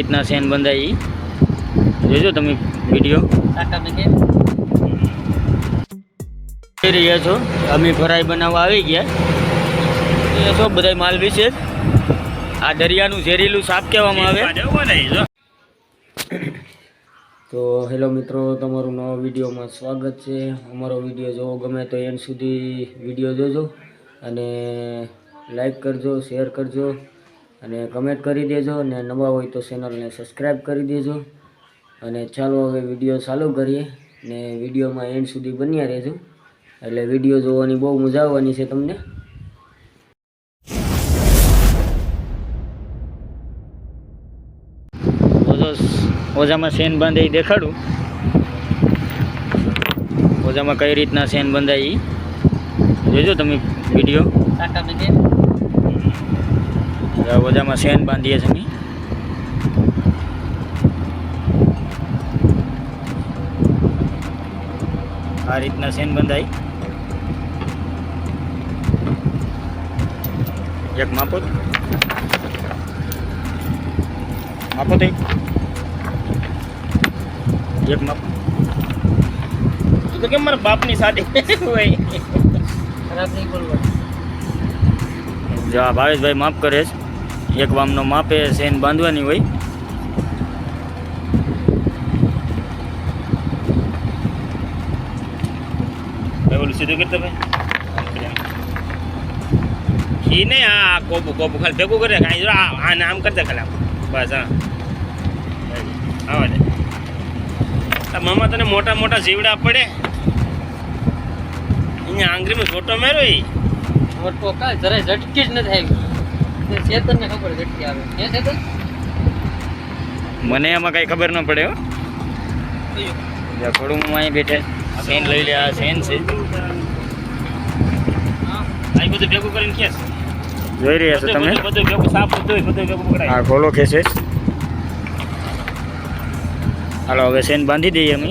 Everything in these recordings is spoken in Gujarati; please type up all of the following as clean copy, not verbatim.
રીતના સેન બંધાય જોજો તમે વિડીયો જોઈ રહ્યા છો। અમે ફરાઈ બનાવવા આવી ગયા એ તો બધા માલ વિશે આ દરિયાનું ઝેરીલું સાપ કહેવામાં આવે। તો હેલો મિત્રો, તમારું નવા વિડીયોમાં સ્વાગત છે। અમારો વિડીયો જોવો ગમે તો એન્ડ સુધી વિડીયો જોજો અને લાઈક કરજો, શેર કરજો અને કમેન્ટ કરી દેજો અને નવા હોય તો ચેનલને સબસ્ક્રાઈબ કરી દેજો। અને ચાલો હવે વિડીયો ચાલુ કરીએ ને વિડીયોમાં એન્ડ સુધી બન્યા રહેજો, એટલે વિડીયો જોવાની બહુ મજા આવવાની છે તમને। ઓજામાં સેન બાંધે દેખાડું, ઓજામાં કઈ રીતના સેન બંધાય જોજો તમે વિડીયો। ઓજામાં સેન બાંધીએ છીએ આ રીતના સેન બંધાય। એક માપો માપો તો એક માપ તો કેમ મારા બાપની સાથે હોય ખરાબ નહીં બોલવા। જો આ ભાવેશભાઈ માપ કરે છે, એક વામનો માપે સેન બાંધવાની હોય। બોલું સીધું કરતા ભાઈ ઈ નહીં, આ કોપું ખાલી ભેગું કરે કાંઈ જો આને આમ કરતા ખાલી બસ હા આવા દે। મામા તને મોટા મોટા જીવડા પડે અહીંયા આંગળીમાં છોટો મેરો એ છોટો કા જરા ઝટકી જ ન થાય। ચેતનને ખબર ઝટકી આવે કે ચેતન મને એમાં કઈ ખબર ન પડે હો। થોડું હું અહીં બેઠે સેન લઈ લે, આ સેન છે આ બધું ભેગું કરીને ખેંચ જોઈ રહ્યા છો તમે, બધું ભેગું સાફ બધું ભેગું પકડાય। આ ખોલો ખેંચે હાલો હવે સેન બાંધી દઈએ અમે।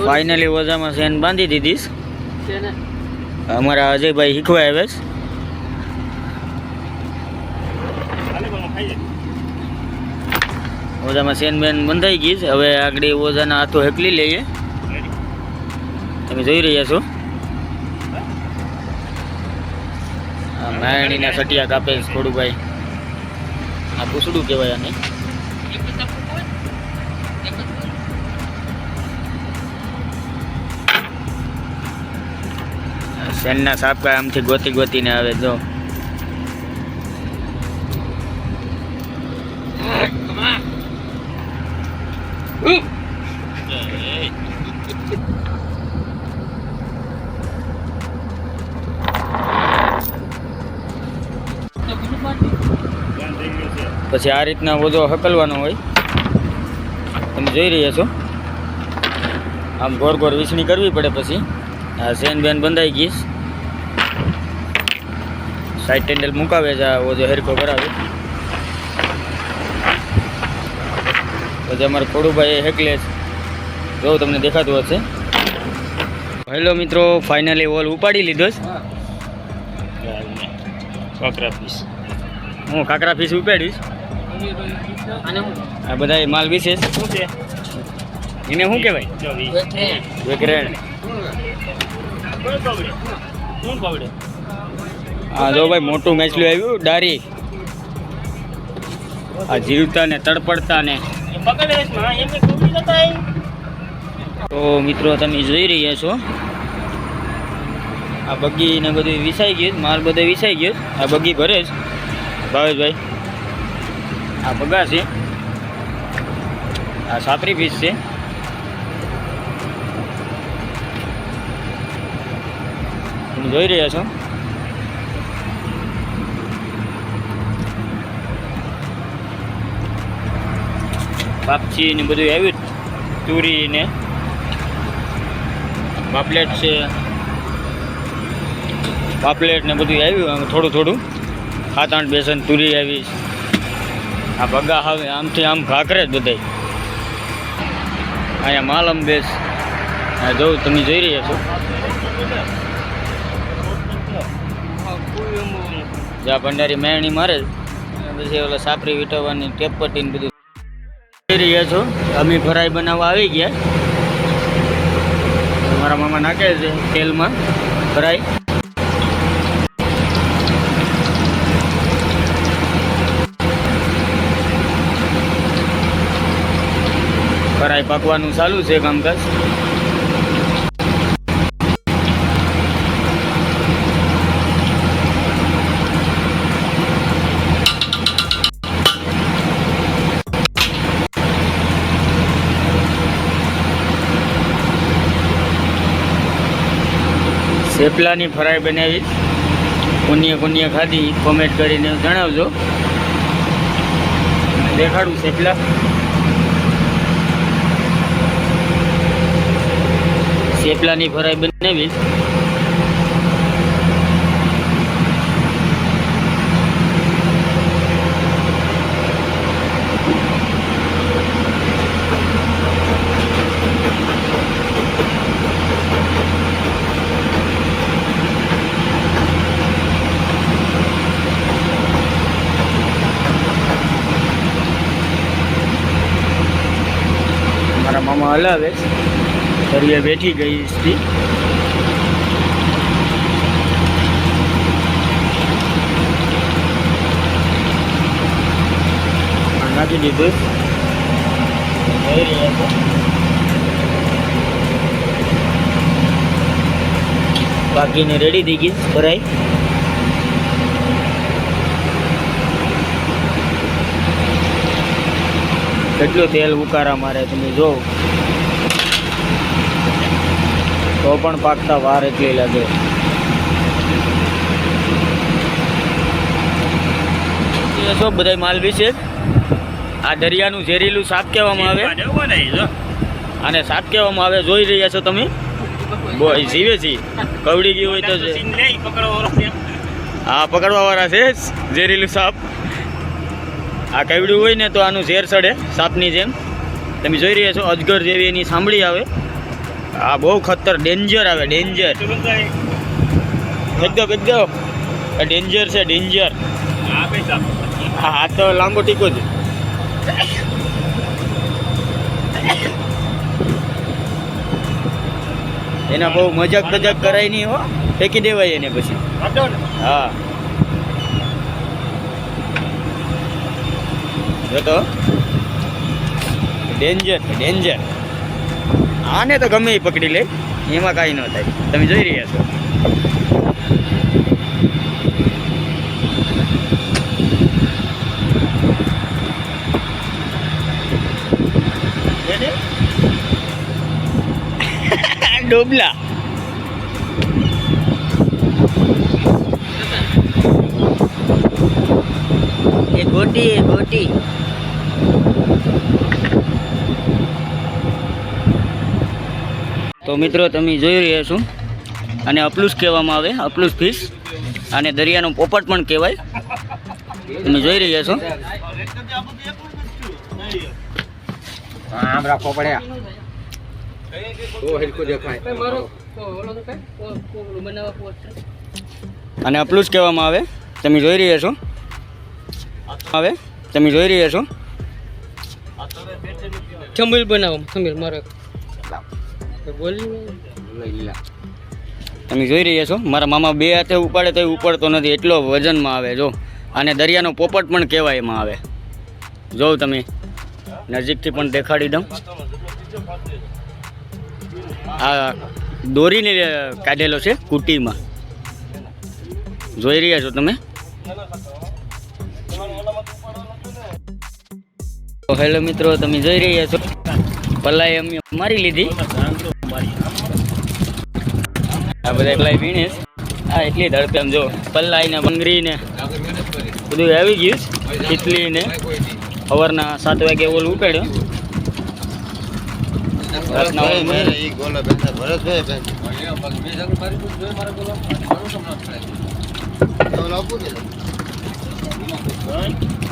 ફાઇનલી ઓજામાં સેન બાંધી દીધીશ। અમારા અજયભાઈ શીખવા આવે છે। ઓજામાં સેન બેન બંધાઈ ગઈ છે, હવે આગળ ઓજાના હાથો હેકલી લઈએ। તમે જોઈ રહ્યા છો નાયણીના સટિયા કાપે છે થોડું ભાઈ, આ પૂછડું કહેવાય આને। સેનના સાપકા આમથી ગોતી ગોતીને આવે જો। પછી આ રીતના ઓજો હકલવાનો હોય, તમે જોઈ રહ્યા છો આમ ગોર ગોર વીસણી કરવી પડે। પછી આ સેન બેન બંધાઈ ગઈ, સાઈડ ટેન્ડલ મુકાવે છે, આ ઓજો હેરકો કરાવે। પછી અમારે ખોડુભાઈ હેકલે જો તમને દેખાતું હશે। હેલો મિત્રો, ફાઇનલી ઓલ ઉપાડી લીધો છે। કાકરા ફીસ હું કાકરા ફીસ ઉપાડીશ। આ બધા માલ વિશેષ શું છે એને શું કહેવાય? વેકરેણ। હા જો ભાઈ મોટું મેચલું આવ્યું ડારી, આ જીવતા ને તડપડતા ને। તો મિત્રો તમે જોઈ રહ્યા છો આ બગી ને બધું વિસાઈ ગયું, માલ બધો વિસાઈ ગયો। આ બગી ભરે છે ભાવેશભાઈ, આ બગા છે, આ સાપરી ફીસ છે। તમે જોઈ રહ્યા છો પાપચી ને બધું આવ્યું, તુરી ને પાપલેટ છે, પાપલેટ ને બધું આવ્યું થોડું થોડું। 7-8 બેસન તુરી આવી, આ ભગા આવે આમથી આમ ઘાકરે જ બધાય। અહીંયા માલમ બેસ જો તમે જોઈ રહ્યા છો જ્યાં ભંડારી મેરણી મારે પછી ઓલા સાપરી વીટવવાની ટેપ પટ્ટી ને બધું રહ્યા છો. અમે ફરાઈ બનાવવા આવી ગયા. મારા મામા નાખે છે તેલમાં ફરાઈ. ફરાઈ પાકવાનું ચાલુ છે કામકાજ. થેપલાની ફરાઈ બનાવી કોનીએ ખાધી કોમેન્ટ કરીને જણાવજો. દેખાડું થેપલા. થેપલાની ફરાઈ બનાવી. મારા મામા હલાવે તરીએ બેઠી ગઈ સ્ત્રી. નાખી દીધું. બાકીને રેડી થઈ ગઈ ફરાઈ. કેટલું તેલ ઉકારા મારે તમે જો. તો પણ પાકતા વાર એટલી લાગે. શું બધા માલ વિશે આ દરિયાનું ઝેરીલું સાપ કહેવામાં આવે. આને સાપ કહેવામાં આવે. જોઈ રહ્યા છો તમે. જીવે છે. કવડી ગયું હોય તો હા પકડવા વાળા છે ઝેરીલું સાપ. આ કવડ્યું હોય ને તો આનું ઝેર ચડે સાપની જેમ. તમે જોઈ રહ્યા છો અજગર જેવી એની સાંભળી આવે. આ બહુ ખતર ડેન્જર આવે. ડેન્જર એકદમ ડેન્જર છે. ડેન્જર. હા હાથ તો લાંબો ટીકો છે. એના બહુ મજાક કરાય નહીં હો. ફેંકી દેવાય એને પછી. હા જો તો ડેન્જર. આને તો ગમે એ પકડી લે. એમાં કાંઈ ન થાય. તમે જોઈ રહ્યા છો. ડોબલા. એ ગોટી. તો મિત્રો તમે જોઈ રહ્યા છો. અને અપલુસ કહેવામાં આવે. અપલુસ ફિશ. અને દરિયાનો પોપટ પણ કહેવાય. તમે જોઈ રહ્યા છો. અને અપલુસ કહેવામાં આવે. તમે જોઈ રહ્યા છો. ચંબલ બનાવો. ચંબલ મારો તમે જોઈ રહ્યા છો. મારા મામા બે હાથે ઉપાડે તો ઉપાડતો નથી. એટલો વજનમાં આવે જો. અને દરિયાનો પોપટ પણ કહેવાય એમાં આવે. જો તમે નજીકથી પણ દેખાડી દઉં. આ દોરીને કાઢેલો છે કુટીમાં. જોઈ રહ્યા છો તમે. હેલો મિત્રો તમે જોઈ રહ્યા છો. પલાઈ અમે મારી લીધી. આ બધા પલાઈ પીણે. હા એટલી ધડકે આમ જો. પલાઈ ને બંગરી ને બધું આવી ગયું. ખીચલી ને સવારના 7 વાગે ઓલું ઉપાડ્યો.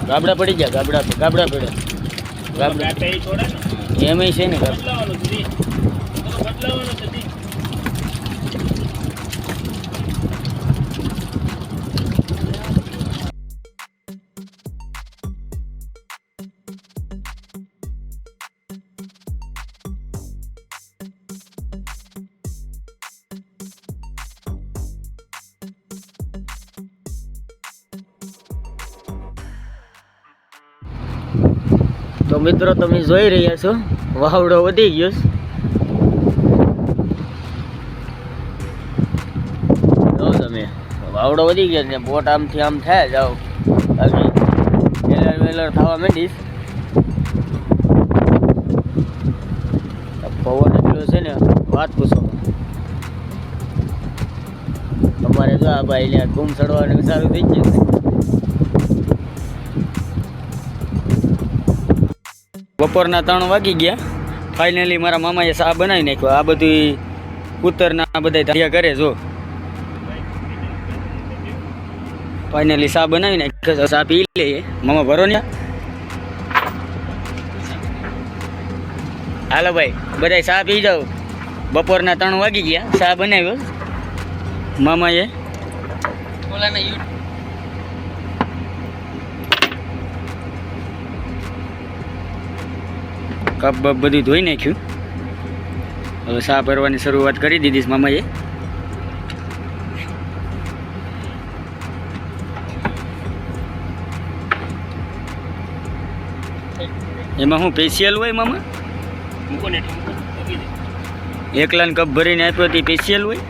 ગાબડા પડી ગયા. ગાબડા પડ્યા. એમ છે ને મિત્રો તમે જોઈ રહ્યા છો વાવડો વધી ગયો છે. જો તમે વાવડો વધી ગયો છે બોટ આમથી આમ થાય જાઓ બાકી વેલર વેલર થવા માંડીશ. પવન એટલો છે ને વાત પૂછો. તમારે જો આ ભાઈ ત્યાં ગુમ ચડવાનું સારું થઈ ગયું. બપોરના 3 વાગી ગયા. ફાઇનલી મારા મામાએ ચા બનાવી નાખ્યો. આ બધી કૂતરના બધા ધાર્યા કરે જો. ફાઇનલી ચા બનાવી નાખ્યો. ચા પી લઈએ. મામા ભરો ને. હાલો ભાઈ બધા ચા પી જાઓ. બપોરના 3 વાગી ગયા. ચા બનાવ્યો મામાએ. કપ બપ બધું ધોઈ નાખ્યું. હવે ચા ભરવાની શરૂઆત કરી દીધી છે મામાએ. એમાં શું સ્પેશિયલ હોય મામા? એકલાને કપ ભરીને આપ્યો તે સ્પેશિયલ હોય?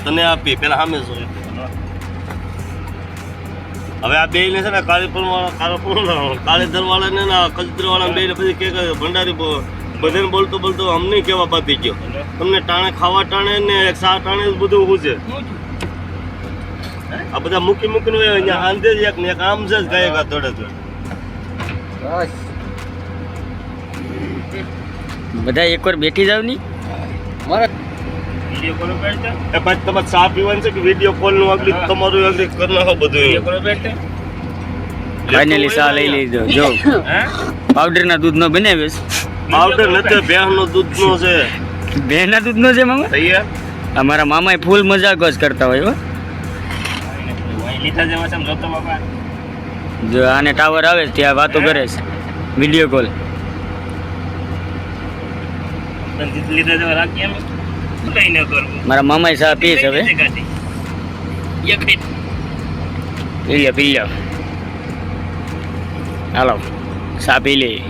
તને આપી પેલા સામે જોઈએ. હવે આ બે ને છે ને કાળીધર વાળા ને કચદર વાળા બે પછી કે ભંડારી બધાને બોલતો બોલતો અમને કેવા બાંધી ગયો. તમને ટાણે ખાવા ટાણે ને સા ટાણે બધું શું છે આ બધા મૂકી મૂકીને અહીંયા આંધે જ એક ને એક આમ છે જ ગાયકા દોડે દોડે. બધા એકવાર બેઠી જાવ ની. એ પછી તમારે ચા પીવાનું છે કે વિડીયો કોલ નું આગળ તમારું આગળ કરી નાખો બધું. ફાઇનલી ચા લઈ લીધો. જો પાવડરના દૂધનો બનાવ્યો છે. પાવડર નથી ભેંસનો દૂધનો છે. ભેંસના દૂધનો છે મામા? તૈયાર અમારા મામા ફૂલ મજાક જ કરતા હોય હો. જો આને ટાવર આવે છે ત્યાં વાતો કરે છે વિડીયો કોલ. મારા મામા ચા પી છે હવે. પી લ્યો. હાલો ચા પી લઈએ.